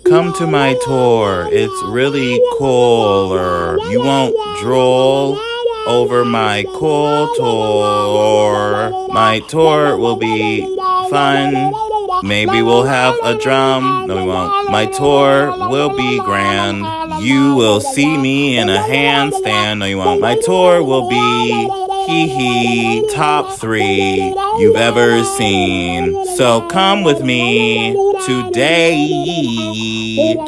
Come to my tour. It's really cooler. You won't drool over my cool tour. My tour will be fun. Maybe we'll have a drum. No, we won't. My tour will be grand. You will see me in a handstand. No, you won't. My tour will be hee hee top 3 you've ever seen. So come with me today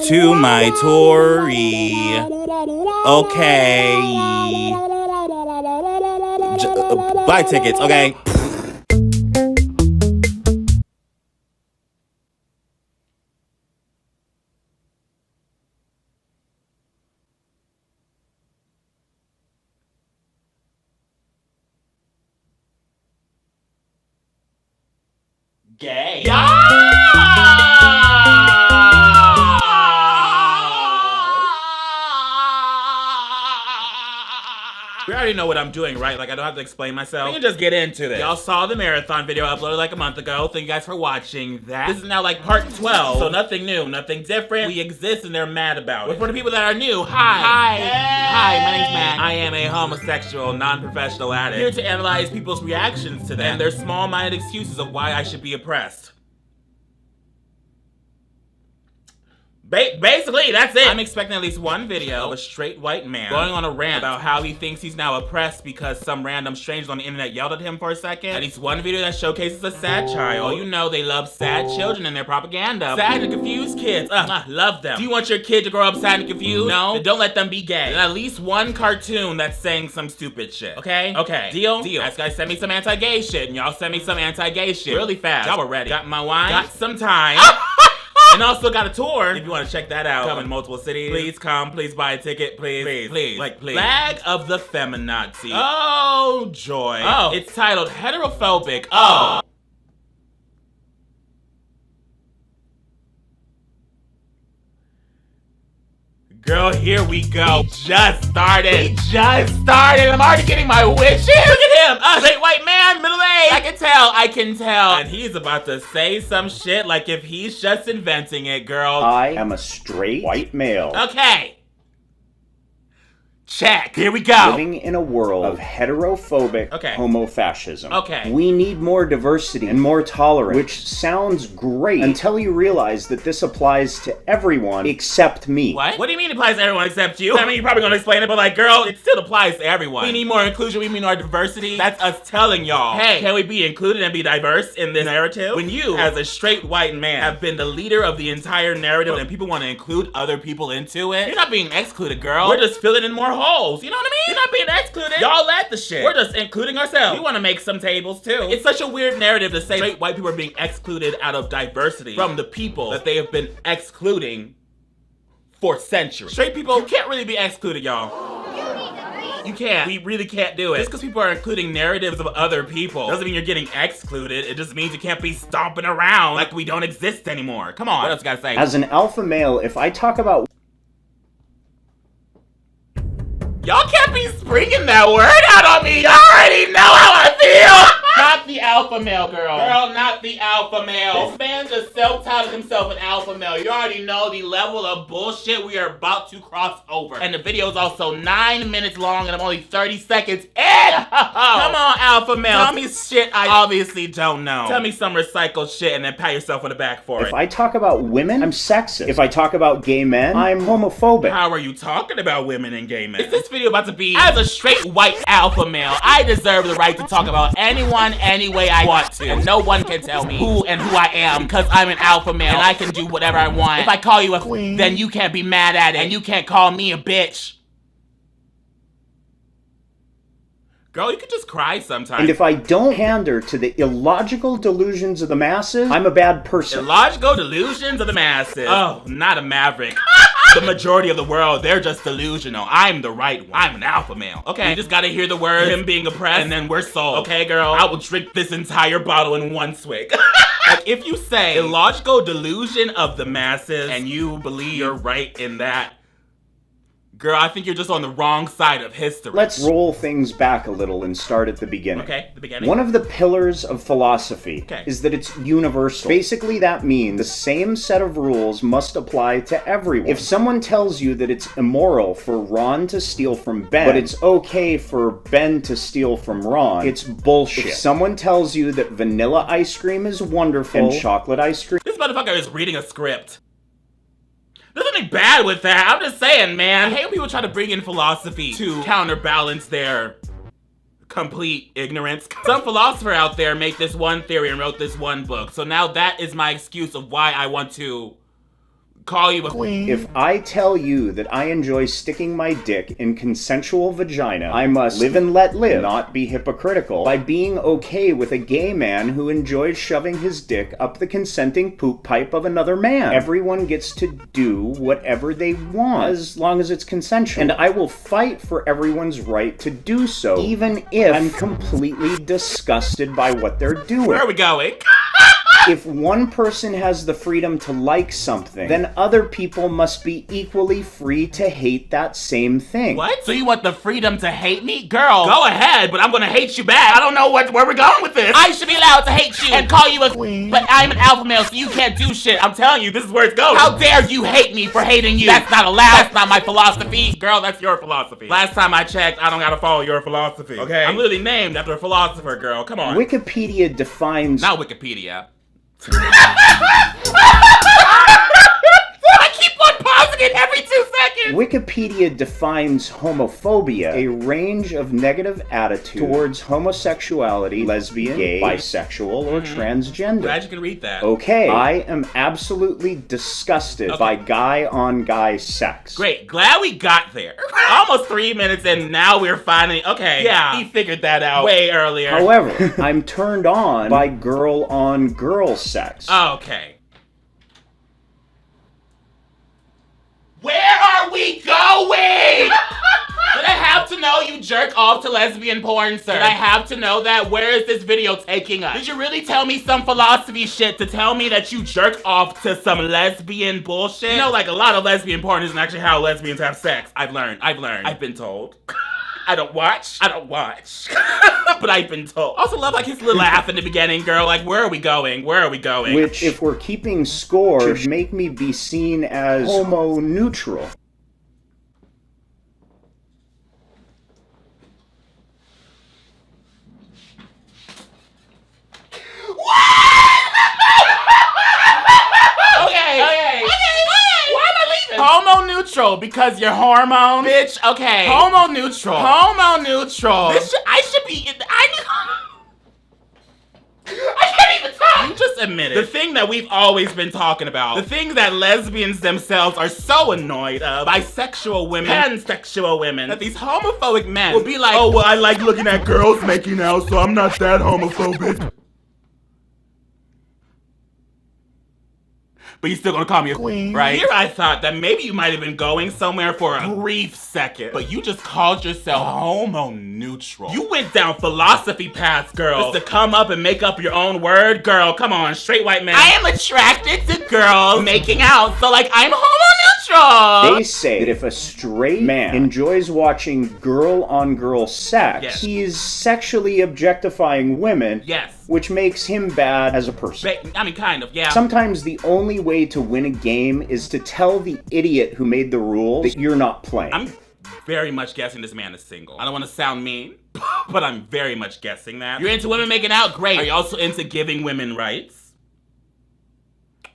to my tour. Okay. Buy tickets, okay? Gay. We already know what I'm doing, right? Like, I don't have to explain myself. We can just get into this. Y'all saw the marathon video uploaded like a month ago. Thank you guys for watching that. This is now like part 12, so nothing new, nothing different. We exist and they're mad about it. But for the people that are new, hi, my name's Matt. I am a homosexual, non-professional addict, here to analyze people's reactions to them and their small-minded excuses of why I should be oppressed. Basically, that's it. I'm expecting at least one video of a straight white man going on a rant about how he thinks he's now oppressed because some random strangers on the internet yelled at him for a second. At least one video that showcases a sad child. Oh, you know they love sad children in their propaganda. Sad and confused kids. Love them. Do you want your kid to grow up sad and confused? No? Then don't let them be gay. And at least one cartoon that's saying some stupid shit. Okay? Okay. Deal? Deal. Guys, send me some anti-gay shit, and y'all send me some anti-gay shit really fast. Y'all were ready. Got my wine. Got some time. And also got a tour. If you want to check that out, come in multiple cities. Please come. Please buy a ticket. Please. Like, please. Flag of the feminazi. Oh, joy. Oh. It's titled Heterophobic. Oh. Girl, here we go. Just started. I'm already getting my wishes. Look at him. Straight white man, middle age. I can tell. And he's about to say some shit like if he's just inventing it, girl. I am a straight white male. Okay. Check. Here we go. Living in a world of heterophobic homofascism. Okay. We need more diversity and more tolerance, which sounds great until you realize that this applies to everyone except me. What? What do you mean it applies to everyone except you? I mean, you're probably gonna explain it, but like, girl, it still applies to everyone. We need more inclusion, we need more diversity. That's us telling y'all, hey, can we be included and be diverse in this narrative? When you, as a straight white man, have been the leader of the entire narrative and people want to include other people into it, you're not being excluded, girl. We're just filling in more holes. You know what I mean? You're not being excluded. Y'all led the shit. We're just including ourselves. We want to make some tables too. It's such a weird narrative to say straight white people are being excluded out of diversity from the people that they have been excluding for centuries. Straight people, you can't really be excluded, y'all. You can't. We really can't do it. Just because people are including narratives of other people doesn't mean you're getting excluded. It just means you can't be stomping around like we don't exist anymore. Come on. What else you gotta say? As an alpha male, if I talk about Y'all can't be springing that word out on me. Y'all already know how I feel. Not the alpha male, girl. Girl, not the alpha male. This man just self-titled himself an alpha male. You already know the level of bullshit we are about to cross over. And the video is also 9 minutes long and I'm only 30 seconds in. Come on, alpha male. Tell me shit I obviously don't know. Tell me some recycled shit and then pat yourself on the back for it. If I talk about women, I'm sexist. If I talk about gay men, I'm homophobic. How are you talking about women and gay men? Is this video about to be, as a straight white alpha male, I deserve the right to talk about anyone any way I want to. And no one can tell me who and who I am because I'm an alpha male and I can do whatever I want. If I call you a queen, then you can't be mad at it and you can't call me a bitch. Girl, you could just cry sometimes. And if I don't pander to the illogical delusions of the masses, I'm a bad person. Illogical delusions of the masses. Oh, not a maverick. The majority of the world, they're just delusional. I'm the right one. I'm an alpha male. Okay, you just gotta hear the words, him being oppressed, and then we're sold. Okay, girl? I will drink this entire bottle in one swig. Like, if you say illogical delusion of the masses, and you believe you're right in that, Girl, I think you're just on the wrong side of history. Let's roll things back a little and start at the beginning. Okay, the beginning. One of the pillars of philosophy Okay. is that it's universal. Basically, that means the same set of rules must apply to everyone. If someone tells you that it's immoral for Ron to steal from Ben, but it's okay for Ben to steal from Ron, it's bullshit. If someone tells you that vanilla ice cream is wonderful and chocolate ice cream This motherfucker is reading a script. There's nothing bad with that. I'm just saying, man. I hate when people try to bring in philosophy to counterbalance their complete ignorance. Some philosopher out there made this one theory and wrote this one book. So now that is my excuse of why I want to call you a queen. If I tell you that I enjoy sticking my dick in consensual vagina, I must live and let live, not be hypocritical, by being okay with a gay man who enjoys shoving his dick up the consenting poop pipe of another man. Everyone gets to do whatever they want, as long as it's consensual. And I will fight for everyone's right to do so, even if I'm completely disgusted by what they're doing. Where are we going? If one person has the freedom to like something, then other people must be equally free to hate that same thing. What? So you want the freedom to hate me? Girl, go ahead, but I'm gonna hate you back. I don't know where we're going with this. I should be allowed to hate you and call you a queen, but I'm an alpha male, so you can't do shit. I'm telling you, this is where it's going. How dare you hate me for hating you? That's not allowed. That's not my philosophy. Girl, that's your philosophy. Last time I checked, I don't gotta follow your philosophy, okay? I'm literally named after a philosopher, girl. Come on. Wikipedia defines... Not Wikipedia. I keep on pausing it every 2 seconds. Wikipedia defines homophobia, a range of negative attitudes towards homosexuality, lesbian, gay, bisexual, or transgender. Glad you can read that. Okay, I am absolutely disgusted by guy-on-guy sex. Great, glad we got there. Almost 3 minutes and now we're finally, okay, yeah, he figured that out way earlier. However, I'm turned on by girl-on-girl sex. Okay. Where are we going? Did I have to know you jerk off to lesbian porn, sir? Did I have to know that? Where is this video taking us? Did you really tell me some philosophy shit to tell me that you jerk off to some lesbian bullshit? You know, like a lot of lesbian porn isn't actually how lesbians have sex. I've learned. I've been told. I don't watch. But I've been told. Also love like his little laugh in the beginning, girl. Like, where are we going? Which, if we're keeping score, should make me be seen as homo-neutral. Okay. Why am I leaving? Homo neutral because your hormones. Bitch, okay. Homo neutral. This I should be. I can't even talk. You just admitted the thing that we've always been talking about. The thing that lesbians themselves are so annoyed of. Bisexual women, pansexual women. That these homophobic men will be like, oh, well, I like looking at girls making out, so I'm not that homophobic. But you're still gonna call me a queen, right? Here I thought that maybe you might have been going somewhere for a brief second, but you just called yourself homo-neutral. You went down philosophy paths, girl. Just to come up and make up your own word? Girl, come on, straight white man. I am attracted to girls making out, so like, I'm homo-neutral. They say that if a straight man enjoys watching girl-on-girl sex, he is sexually objectifying women, which makes him bad as a person. I mean, kind of, yeah. Sometimes the only way to win a game is to tell the idiot who made the rules that you're not playing. I'm very much guessing this man is single. I don't want to sound mean, but I'm very much guessing that. You're into women making out? Great. Are you also into giving women rights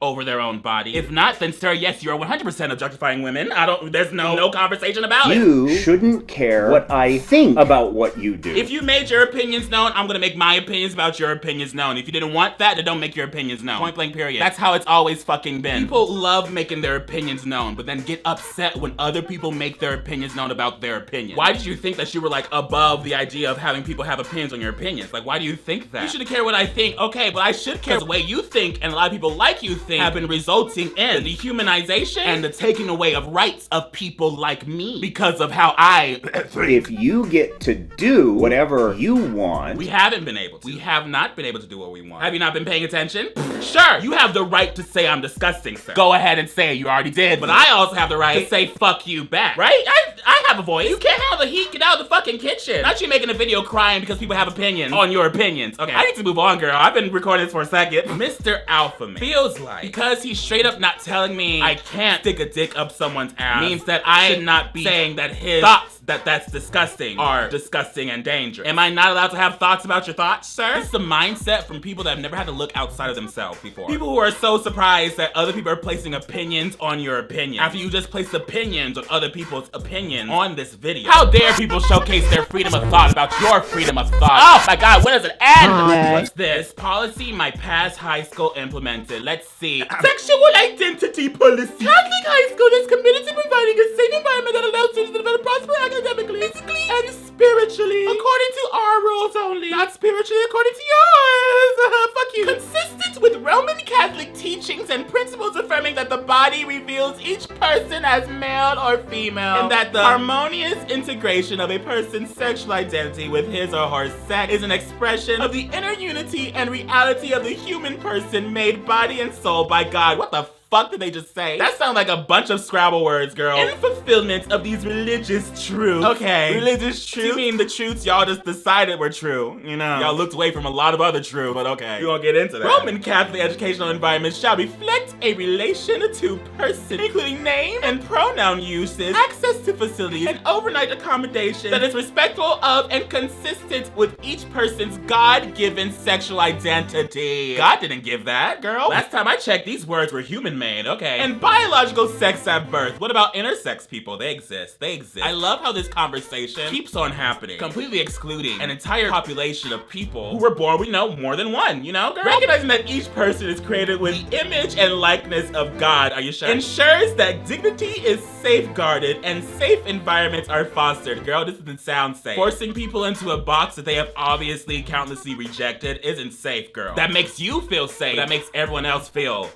over their own body? If not, then sir, yes, you're 100% objectifying women. There's no conversation about it. You shouldn't care what I think about what you do. If you made your opinions known, I'm gonna make my opinions about your opinions known. If you didn't want that, then don't make your opinions known. Point blank period. That's how it's always fucking been. People love making their opinions known, but then get upset when other people make their opinions known about their opinion. Why did you think that you were like above the idea of having people have opinions on your opinions? Like, why do you think that? You shouldn't care what I think. Okay, but I should care the way you think, and a lot of people like you think. think have been resulting in the dehumanization and the taking away of rights of people like me because of how I If you get to do whatever you want, we haven't been able to. We have not been able to do what we want. Have you not been paying attention? Sure, you have the right to say I'm disgusting, sir. Go ahead and say it, you already did. But I also have the right to say fuck you back, right? I have a voice. You can't handle the heat, get out of the fucking kitchen. Not you making a video crying because people have opinions on your opinions. Okay, I need to move on, girl. I've been recording this for a second. Mr. Alpha Man feels like because he's straight up not telling me I can't stick a dick up someone's ass means that I should not be saying that his thoughts that's disgusting are disgusting and dangerous. Am I not allowed to have thoughts about your thoughts, sir? This is a mindset from people that have never had to look outside of themselves before. People who are so surprised that other people are placing opinions on your opinion after you just placed opinions on other people's opinions on this video. How dare people showcase their freedom of thought about your freedom of thought? Oh my god, when does it end? What's this? Policy my past high school implemented. Let's see. Sexual identity policy. Catholic high school is committed to providing a safe environment that allows students to develop prosper academically, physically, and spiritually. According to our rules only. Not spiritually according to yours. Fuck you. Consistent with Roman Catholic teachings and principles affirming that the body reveals each person as male or female, and that the harmonious integration of a person's sexual identity with his or her sex is an expression of the inner unity and reality of the human person made body and soul by God. What the fuck did they just say? That sounds like a bunch of Scrabble words, girl. In fulfillment of these religious truths. Okay. Religious truths? You mean the truths y'all just decided were true? You know, y'all looked away from a lot of other truths, but okay. We won't get into that. Roman Catholic educational environment shall reflect a relation to person, including name and pronoun uses, access to facilities, and overnight accommodation that is respectful of and consistent with each person's God-given sexual identity. God didn't give that, girl. Last time I checked, these words were human made, okay. And biological sex at birth. What about intersex people? They exist. They exist. I love how this conversation keeps on happening, completely excluding an entire population of people who were born with, more than one, girl? Recognizing that each person is created with the image and likeness of God, are you sure? Ensures that dignity is safeguarded and safe environments are fostered. Girl, this doesn't sound safe. Forcing people into a box that they have obviously countlessly rejected isn't safe, girl. That makes you feel safe. That makes everyone else feel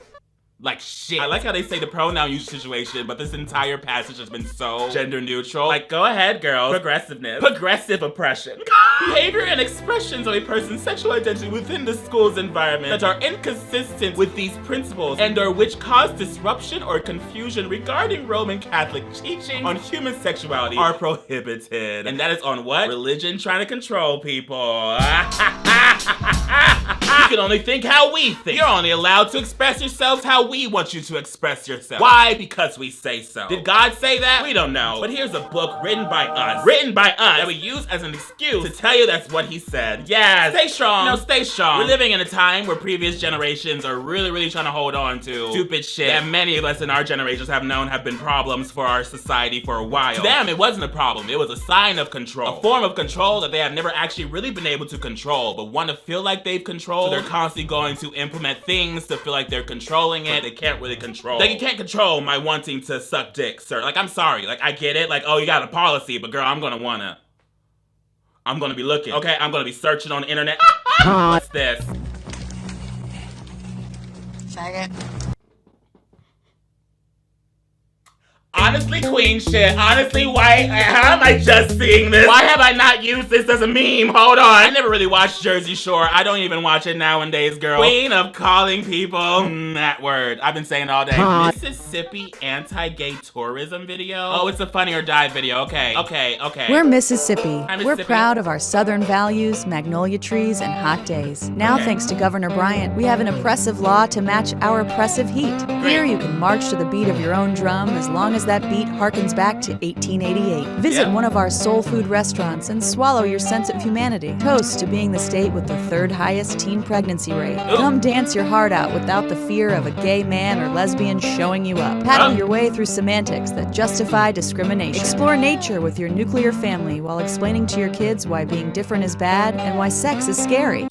like shit. I like how they say the pronoun use situation, but this entire passage has been so gender neutral. Like, go ahead, girls. Progressiveness. Progressive oppression. Behavior and expressions of a person's sexual identity within the school's environment that are inconsistent with these principles and or which cause disruption or confusion regarding Roman Catholic teaching on human sexuality are prohibited. And that is on what? Religion trying to control people. You can only think how we think. You're only allowed to express yourselves how we want you to express yourself. Why? Because we say so. Did God say that? We don't know. But here's a book written by us. That we use as an excuse to tell you that's what he said. Yes. Stay strong. No, stay strong. We're living in a time where previous generations are really trying to hold on to stupid shit that many of us in our generations have known have been problems for our society for a while. To them, it wasn't a problem. It was a sign of control. A form of control that they have never actually really been able to control, but want to feel like they've controlled. So they're constantly going to implement things to feel like they're controlling it. They can't really control. Like, you can't control my wanting to suck dick, sir. Like, I'm sorry. Like, I get it. Like, oh, you got a policy, but girl, I'm gonna be looking. Okay, I'm gonna be searching on the internet. What's this? Second. Honestly, queen shit. Honestly, why? How am I just seeing this? Why have I not used this as a meme? Hold on. I never really watched Jersey Shore. I don't even watch it nowadays, girl. Queen of calling people. That word. I've been saying it all day. Mississippi anti-gay tourism video? Oh, it's a Funny or Die video. Okay. We're Mississippi. Hi, We're Mississippi. proud of our Southern values, magnolia trees, and hot days. Now, thanks to Governor Bryant, we have an oppressive law to match our oppressive heat. Here, you can march to the beat of your own drum as long as that beat harkens back to 1888. Visit one of our soul food restaurants and swallow your sense of humanity. Toast to being the state with the third highest teen pregnancy rate. Come dance your heart out without the fear of a gay man or lesbian showing you up. Paddle your way through semantics that justify discrimination. Explore nature with your nuclear family while explaining to your kids why being different is bad and why sex is scary.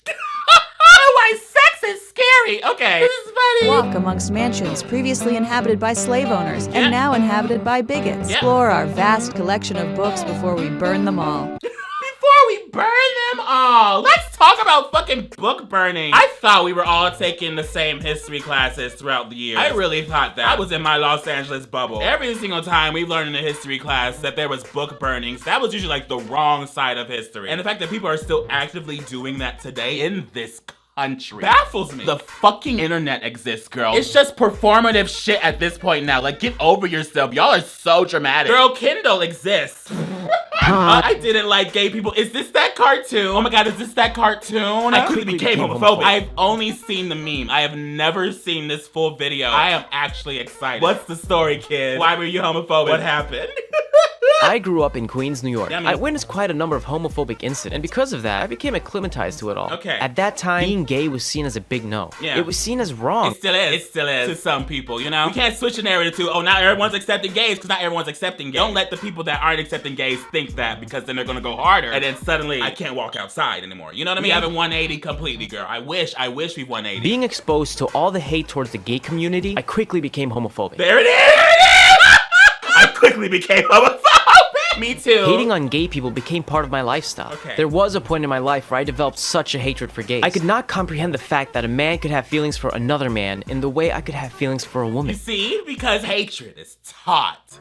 Why sex is scary. Okay. This is funny. Walk amongst mansions previously inhabited by slave owners and now inhabited by bigots. Explore our vast collection of books before we burn them all. Before we burn them? them all. Let's talk about fucking book burning. I thought we were all taking the same history classes throughout the year. I really thought that. I was in my Los Angeles bubble. Every single time we learned in a history class that there was book burnings, that was usually like the wrong side of history. And the fact that people are still actively doing that today in this country baffles me. The fucking internet exists, girl. It's just performative shit at this point now. Like, get over yourself. Y'all are so dramatic. Girl, Kindle exists. I didn't like gay people. Is this that cartoon? Oh my god, is this that cartoon? I quickly became homophobic. I've only seen the meme. I have never seen this full video. I am actually excited. What's the story, kid? Why were you homophobic? What happened? I grew up in Queens, New York. Yeah, I witnessed quite a number of homophobic incidents, and because of that, I became acclimatized to it all. Okay. At that time, being gay was seen as a big no. Yeah. It was seen as wrong. It still is. It still is. To some people, you know? We can't switch the narrative to, oh, now everyone's accepting gays, because not everyone's accepting gays. Don't let the people that aren't accepting gays think that, because then they're gonna go harder, and then suddenly, I can't walk outside anymore. You know what I mean? We haven't 180 completely, girl. I wish we've 180. Being exposed to all the hate towards the gay community, I quickly became homophobic. There it is! I quickly became homophobic! Me too. Hating on gay people became part of my lifestyle. Okay. There was a point in my life where I developed such a hatred for gays. I could not comprehend the fact that a man could have feelings for another man in the way I could have feelings for a You woman. see? Because hatred is taught.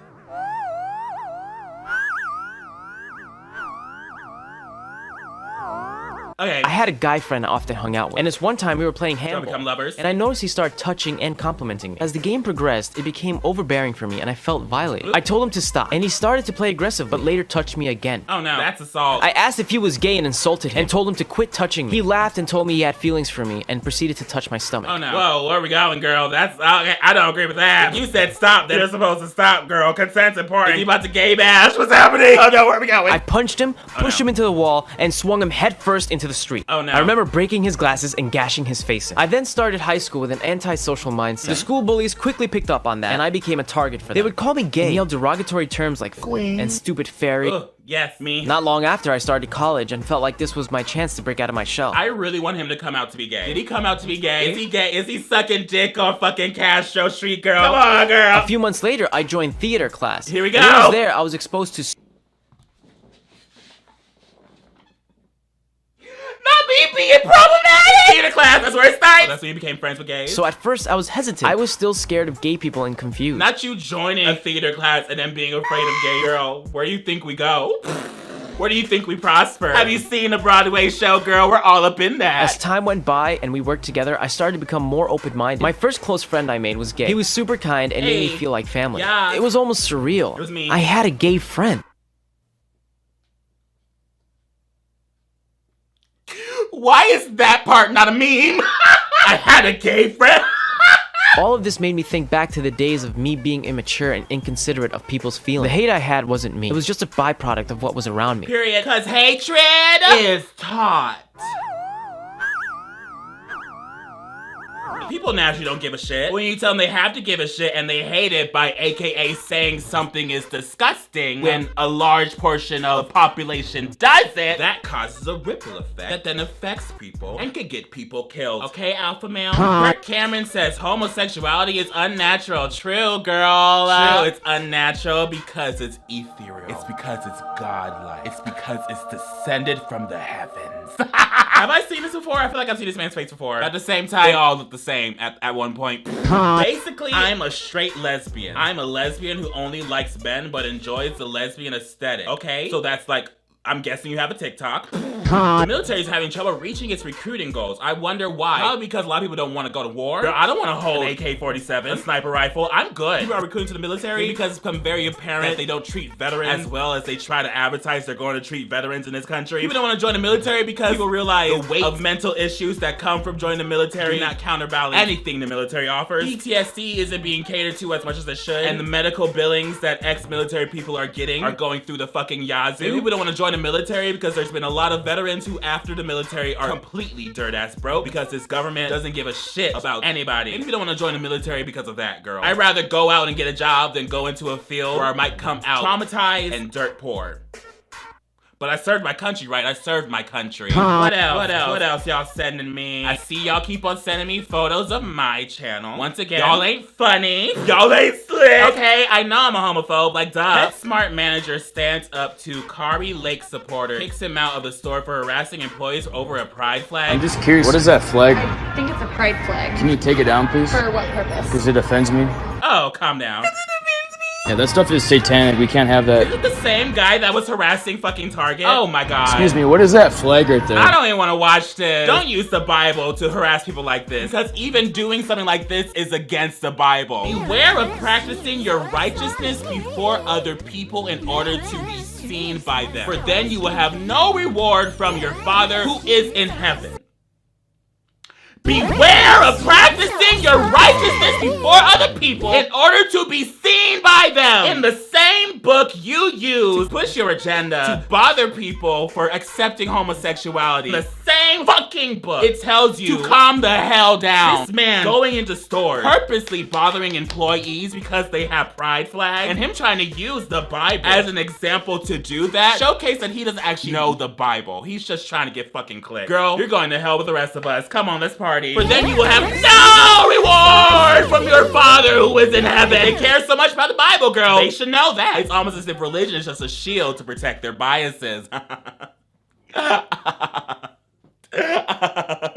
Okay. I had a guy friend I often hung out with, and this one time we were playing handball, become lovers? and I noticed he started touching and complimenting me. As the game progressed, it became overbearing for me, and I felt violated. I told him to stop, and he started to play aggressive, but later touched me again. Oh no, that's assault. I asked if he was gay and insulted him, and told him to quit touching me. He laughed and told me he had feelings for me, and proceeded to touch my stomach. Oh no. Whoa, where are we going, girl? That's, okay, I don't agree with that. If you said stop, then you're supposed to stop, girl. Consent's important. Is he about to gay bash? What's happening? Oh no, where are we going? I punched him, pushed him into the wall, and swung him headfirst into the street. Oh, no. I remember breaking his glasses and gashing his face in. I then started high school with an antisocial mindset. The school bullies quickly picked up on that, and I became a target for them. They would call me gay and yell derogatory terms like queen and stupid fairy. Ugh, yes, me. Not long after, I started college and felt like this was my chance to break out of my shell. I really want him to come out to be gay. Did he come out to be gay? Is he gay? Is he sucking dick on fucking Castro Street, girl? Come on, girl. A few months later, I joined theater class. Here we go. And when I was there, I was exposed to Not me being problematic! Theater class, that's where it starts! Oh, that's when you became friends with gays? So at first, I was hesitant. I was still scared of gay people and confused. Not you joining a theater class and then being afraid of gay girl. Where do you think we go? Where do you think we prosper? Have you seen a Broadway show, girl? We're all up in that. As time went by and we worked together, I started to become more open-minded. My first close friend I made was gay. He was super kind and made me feel like family. Yeah. It was almost surreal. It was me. I had a gay friend. Why is that part not a meme? I had a gay friend. All of this made me think back to the days of me being immature and inconsiderate of people's feelings. The hate I had wasn't me. It was just a byproduct of what was around me. Period. Because hatred is taught. People naturally don't give a shit. When you tell them they have to give a shit and they hate it by AKA saying something is disgusting when a large portion of the population does it, that causes a ripple effect that then affects people and can get people killed. Okay, alpha male? Brett Cameron says homosexuality is unnatural. True, girl. True, it's unnatural because it's ethereal. It's because it's godlike. It's because it's descended from the heavens. Have I seen this before? I feel like I've seen this man's face before. At the same time, they all look the same at one point. Basically, I'm a straight lesbian. I'm a lesbian who only likes men but enjoys the lesbian aesthetic. Okay? So that's like, I'm guessing you have a TikTok. The military is having trouble reaching its recruiting goals. I wonder why. Probably because a lot of people don't want to go to war. Girl, I don't want to hold an AK-47, a sniper rifle. I'm good. People are recruiting to the military because it's become very apparent that they don't treat veterans as well as they try to advertise they're going to treat veterans in this country. People don't want to join the military because people realize the weight of mental issues that come from joining the military do not counterbalance anything the military offers. PTSD isn't being catered to as much as it should, and the medical billings that ex-military people are getting are going through the fucking yazoo. Maybe people don't want to join the military because there's been a lot of veterans who after the military are completely dirt ass broke because this government doesn't give a shit about anybody. Maybe you don't want to join the military because of that, girl. I'd rather go out and get a job than go into a field where I might come out traumatized and dirt poor. But I served my country, right? I served my country. What else? What else? What else y'all sending me? I see y'all keep on sending me photos of my channel. Once again, y'all ain't funny. Y'all ain't click. Okay, I know I'm a homophobe, like duh. PetSmart manager stands up to Kari Lake supporter, kicks him out of the store for harassing employees over a pride flag. I'm just curious, what is that flag? I think it's a pride flag. Can you take it down, please? For what purpose? Because it offends me. Oh, calm down. Yeah, that stuff is satanic. We can't have that. Is it the same guy that was harassing fucking Target? Oh my god. Excuse me, what is that flag right there? I don't even want to watch this. Don't use the Bible to harass people like this, because even doing something like this is against the Bible. Beware of practicing your righteousness before other people in order to be seen by them, for then you will have no reward from your Father who is in heaven. Beware of practicing your righteousness before other people in order to be seen by them. In the same book you use to push your agenda to bother people for accepting homosexuality, the same fucking book, it tells you to calm the hell down. This man going into stores, purposely bothering employees because they have pride flags, and him trying to use the Bible as an example to do that, showcase that he doesn't actually know the Bible. He's just trying to get fucking clicks. Girl, you're going to hell with the rest of us. Come on, let's party. For then you will have no reward from your Father who is in heaven. They care so much about the Bible, girl. They should know that. It's almost as if religion is just a shield to protect their biases.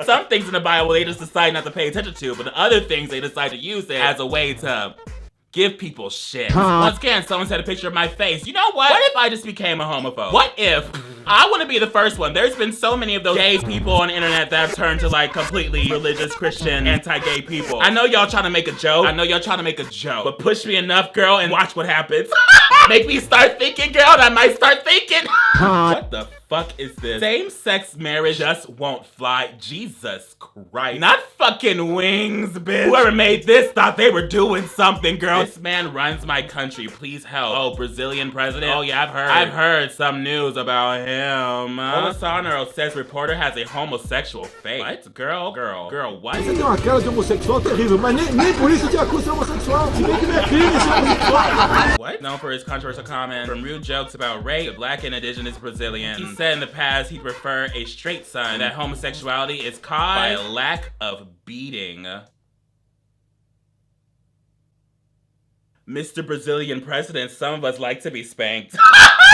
Some things in the Bible they just decide not to pay attention to, but the other things they decide to use it as a way to give people shit. Once again, someone said a picture of my face. You know what? What if I just became a homophobe? What if I want to be the first one? There's been so many of those gay people on the internet that have turned to like completely religious, Christian, anti-gay people. I know y'all trying to make a joke. But push me enough, girl, and watch what happens. Make me start thinking, girl, and I might start thinking. What the fuck is this? Same-sex marriage just won't fly. Jesus Christ. Not fucking wings, bitch. Whoever made this thought they were doing something, girl. This man runs my country. Please help. Oh, Brazilian president? Oh, yeah, I've heard some news about him. Bolsonaro says reporter has a homosexual face. What? Girl, what? Você tem uma cara de homossexual terrível, mas nem por isso te acusa de homossexual. Se bem que não é crime ser homossexual. What? Known for his controversial comments, from rude jokes about rape to black and indigenous Brazilians. He said in the past he'd prefer a straight son, and that homosexuality is caused by a lack of beating. Mr. Brazilian president, some of us like to be spanked.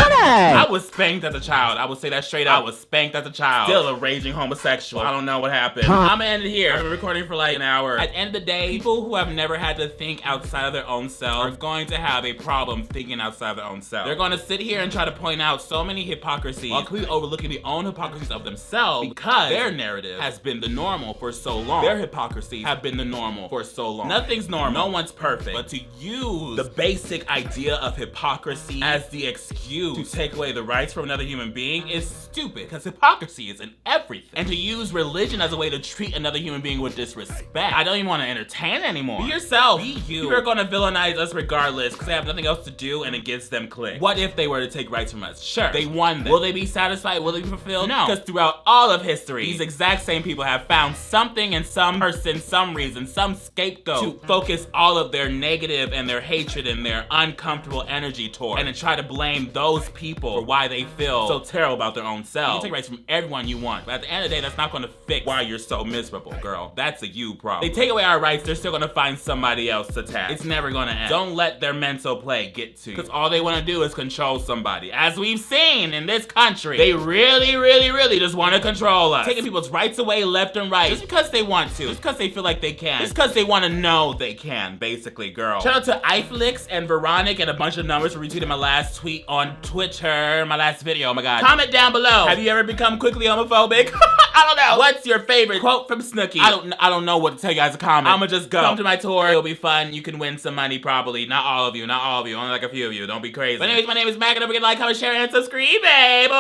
I was spanked as a child. I would say that straight out. I was spanked as a child. Still a raging homosexual. I don't know what happened. I'm gonna end it here. I've been recording for like an hour. At the end of the day, people who have never had to think outside of their own self are going to have a problem thinking outside of their own self. They're going to sit here and try to point out so many hypocrisies while completely overlooking the own hypocrisies of themselves because their narrative has been the normal for so long. Their hypocrisies have been the normal for so long. Nothing's normal. No one's perfect. But to use the basic idea of hypocrisy as the excuse to take away the rights from another human being is stupid, because hypocrisy is in everything. And to use religion as a way to treat another human being with disrespect, I don't even want to entertain anymore. Be yourself. Be you. People are going to villainize us regardless because they have nothing else to do and it gives them clicks. What if they were to take rights from us? Sure, they won them. Will they be satisfied? Will they be fulfilled? No, because throughout all of history, these exact same people have found something in some person, some reason, some scapegoat to focus all of their negative and their hatred and their uncomfortable energy toward, and to try to blame those people for why they feel so terrible about their own selves. You can take rights from everyone you want, but at the end of the day, that's not going to fix why you're so miserable, girl. That's a you problem. They take away our rights, they're still going to find somebody else to attack. It's never going to end. Don't let their mental play get to you, because all they want to do is control somebody. As we've seen in this country, they really just want to control us. Taking people's rights away left and right, just because they want to, just because they feel like they can, just because they want to know they can, basically, girl. Shout out to iFlix and Veronic and a bunch of numbers for retweeting my last tweet on Twitter, my last video, oh my god. Comment down below. Have you ever become quickly homophobic? I don't know. What's your favorite quote from Snooki? I don't know what to tell you guys to comment. I'ma just go. Come to my tour. It'll be fun. You can win some money probably. Not all of you. Only like a few of you. Don't be crazy. But anyways, my name is Mac, and don't forget to like, comment, share, and subscribe, babe.